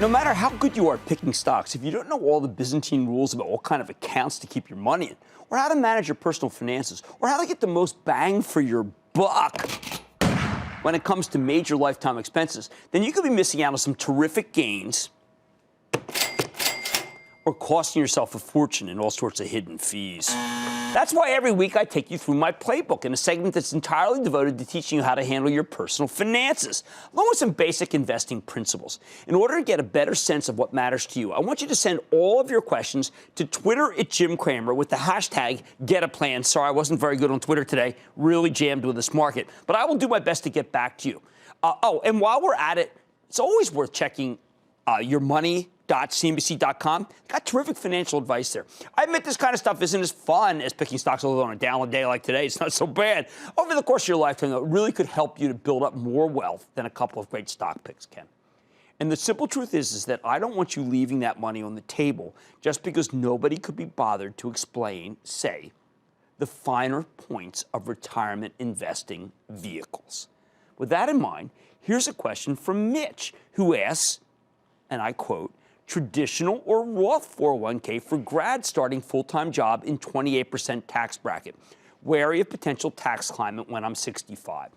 No matter how good you are at picking stocks, if you don't know all the Byzantine rules about what kind of accounts to keep your money in, or how to manage your personal finances, or how to get the most bang for your buck when it comes to major lifetime expenses, then you could be missing out on some terrific gains or costing yourself a fortune in all sorts of hidden fees. That's why every week I take you through my playbook in a segment that's entirely devoted to teaching you how to handle your personal finances, along with some basic investing principles. In order to get a better sense of what matters to you, I want you to send all of your questions to Twitter at Jim Cramer with the hashtag #GetAPlan. Sorry, I wasn't very good on Twitter today, really jammed with this market, but I will do my best to get back to you. And while we're at it, it's always worth checking yourmoney.cnbc.com. Got terrific financial advice there. I admit this kind of stuff isn't as fun as picking stocks, although on a down day like today, it's not so bad. Over the course of your lifetime, though, it really could help you to build up more wealth than a couple of great stock picks can. And the simple truth is that I don't want you leaving that money on the table just because nobody could be bothered to explain, say, the finer points of retirement investing vehicles. With that in mind, here's a question from Mitch, who asks, and I quote, traditional or Roth 401k for grad starting full-time job in 28% tax bracket. Wary of potential tax climate when I'm 65.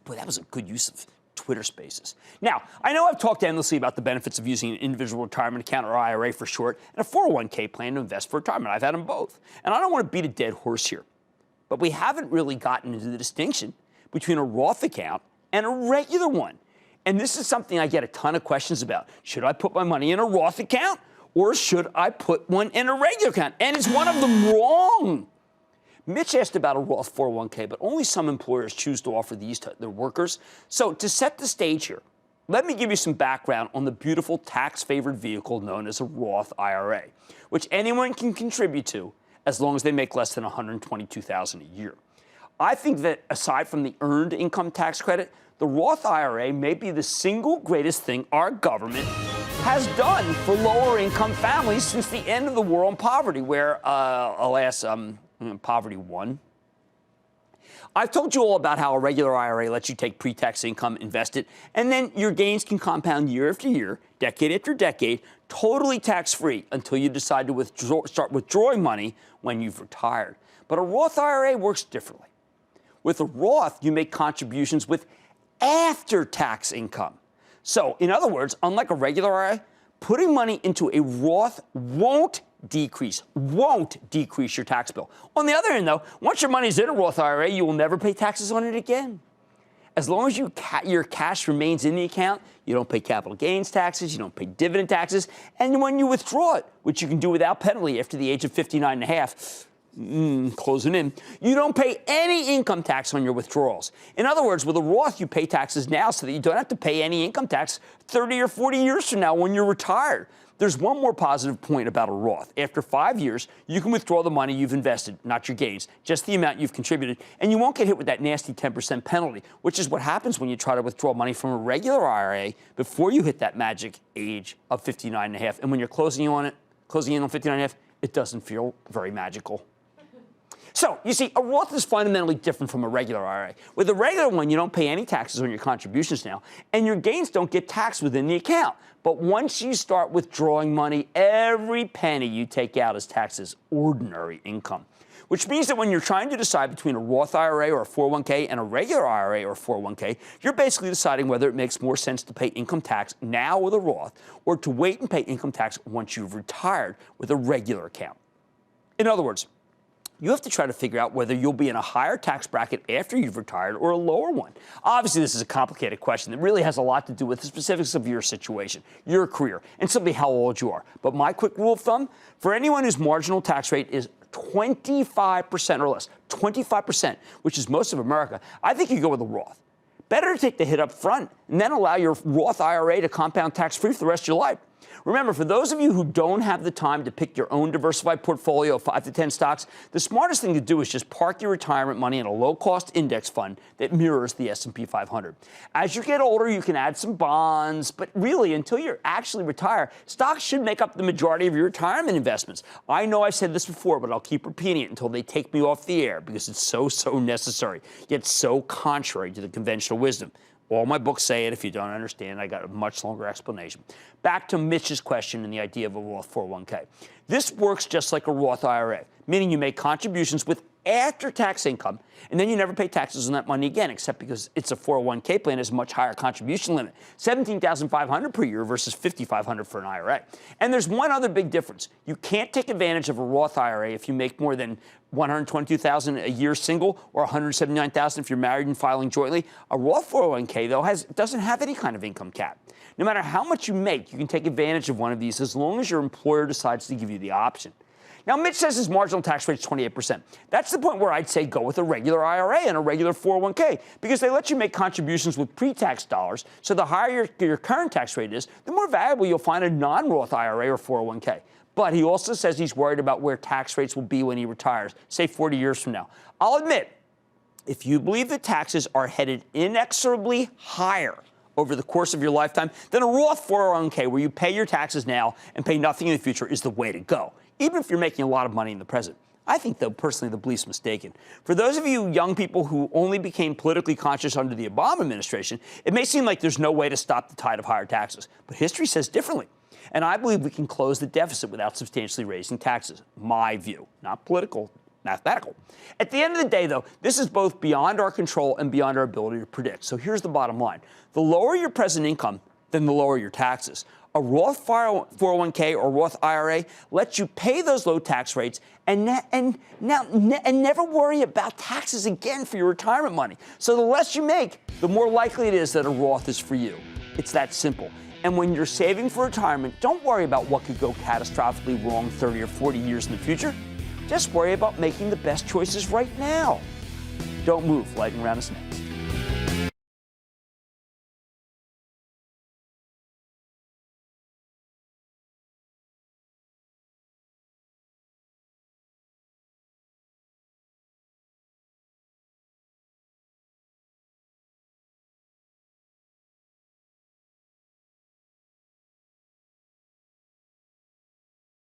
Boy, that was a good use of Twitter Spaces. Now, I know I've talked endlessly about the benefits of using an individual retirement account, or IRA for short, and a 401k plan to invest for retirement. I've had them both. And I don't want to beat a dead horse here. But we haven't really gotten into the distinction between a Roth account and a regular one. And this is something I get a ton of questions about. Should I put my money in a Roth account or should I put one in a regular account? And is one of them wrong? Mitch asked about a Roth 401k, but only some employers choose to offer these to their workers. So to set the stage here, let me give you some background on the beautiful tax-favored vehicle known as a Roth IRA, which anyone can contribute to as long as they make less than $122,000 a year. I think that aside from the earned income tax credit, the Roth IRA may be the single greatest thing our government has done for lower-income families since the end of the war on poverty, where, alas, poverty won. I've told you all about how a regular IRA lets you take pre-tax income, invest it, and then your gains can compound year after year, decade after decade, totally tax-free until you decide to start withdrawing money when you've retired. But a Roth IRA works differently. With a Roth, you make contributions with after-tax income. So, in other words, unlike a regular IRA, putting money into a Roth won't decrease your tax bill. On the other hand, though, once your money's in a Roth IRA, you will never pay taxes on it again. As long as your cash remains in the account, you don't pay capital gains taxes, you don't pay dividend taxes, and when you withdraw it, which you can do without penalty after the age of 59 and a half, closing in, you don't pay any income tax on your withdrawals. In other words, with a Roth, you pay taxes now so that you don't have to pay any income tax 30 or 40 years from now when you're retired. There's one more positive point about a Roth. After 5 years, you can withdraw the money you've invested, not your gains, just the amount you've contributed, and you won't get hit with that nasty 10% penalty, which is what happens when you try to withdraw money from a regular IRA before you hit that magic age of 59 and a half. And when you're closing in on 59 and a half, it doesn't feel very magical. So, you see, a Roth is fundamentally different from a regular IRA. With a regular one, you don't pay any taxes on your contributions now, and your gains don't get taxed within the account. But once you start withdrawing money, every penny you take out is taxed as ordinary income, which means that when you're trying to decide between a Roth IRA or a 401k and a regular IRA or 401k, you're basically deciding whether it makes more sense to pay income tax now with a Roth or to wait and pay income tax once you've retired with a regular account. In other words, you have to try to figure out whether you'll be in a higher tax bracket after you've retired or a lower one. Obviously, this is a complicated question that really has a lot to do with the specifics of your situation, your career, and simply how old you are. But my quick rule of thumb, for anyone whose marginal tax rate is 25% or less, 25%, which is most of America, I think you go with a Roth. Better to take the hit up front and then allow your Roth IRA to compound tax-free for the rest of your life. Remember, for those of you who don't have the time to pick your own diversified portfolio of 5 to 10 stocks, the smartest thing to do is just park your retirement money in a low-cost index fund that mirrors the S&P 500. As you get older, you can add some bonds, but really, until you're actually retired, stocks should make up the majority of your retirement investments. I know I've said this before, but I'll keep repeating it until they take me off the air because it's so necessary, yet so contrary to the conventional wisdom. All my books say it. If you don't understand, I got a much longer explanation. Back to Mitch's question and the idea of a Roth 401k. This works just like a Roth IRA, meaning you make contributions with after-tax income, and then you never pay taxes on that money again, except because it's a 401k plan, has a much higher contribution limit, $17,500 per year versus $5,500 for an IRA. And there's one other big difference. You can't take advantage of a Roth IRA if you make more than $122,000 a year single or $179,000 if you're married and filing jointly. A Roth 401k, though, doesn't have any kind of income cap. No matter how much you make, you can take advantage of one of these as long as your employer decides to give you the option. Now, Mitch says his marginal tax rate is 28%. That's the point where I'd say go with a regular IRA and a regular 401k, because they let you make contributions with pre-tax dollars, so the higher your current tax rate is, the more valuable you'll find a non-Roth IRA or 401k. But he also says he's worried about where tax rates will be when he retires, say 40 years from now. I'll admit, if you believe that taxes are headed inexorably higher over the course of your lifetime, then a Roth 401k where you pay your taxes now and pay nothing in the future is the way to go, even if you're making a lot of money in the present. I think, though, personally, the belief's mistaken. For those of you young people who only became politically conscious under the Obama administration, it may seem like there's no way to stop the tide of higher taxes. But history says differently. And I believe we can close the deficit without substantially raising taxes. My view, not political, mathematical. At the end of the day, though, this is both beyond our control and beyond our ability to predict. So here's the bottom line. The lower your present income, then the lower your taxes. A Roth 401k or Roth IRA lets you pay those low tax rates and never worry about taxes again for your retirement money. So the less you make, the more likely it is that a Roth is for you. It's that simple. And when you're saving for retirement, don't worry about what could go catastrophically wrong 30 or 40 years in the future. Just worry about making the best choices right now. Don't move. Lightning round is next.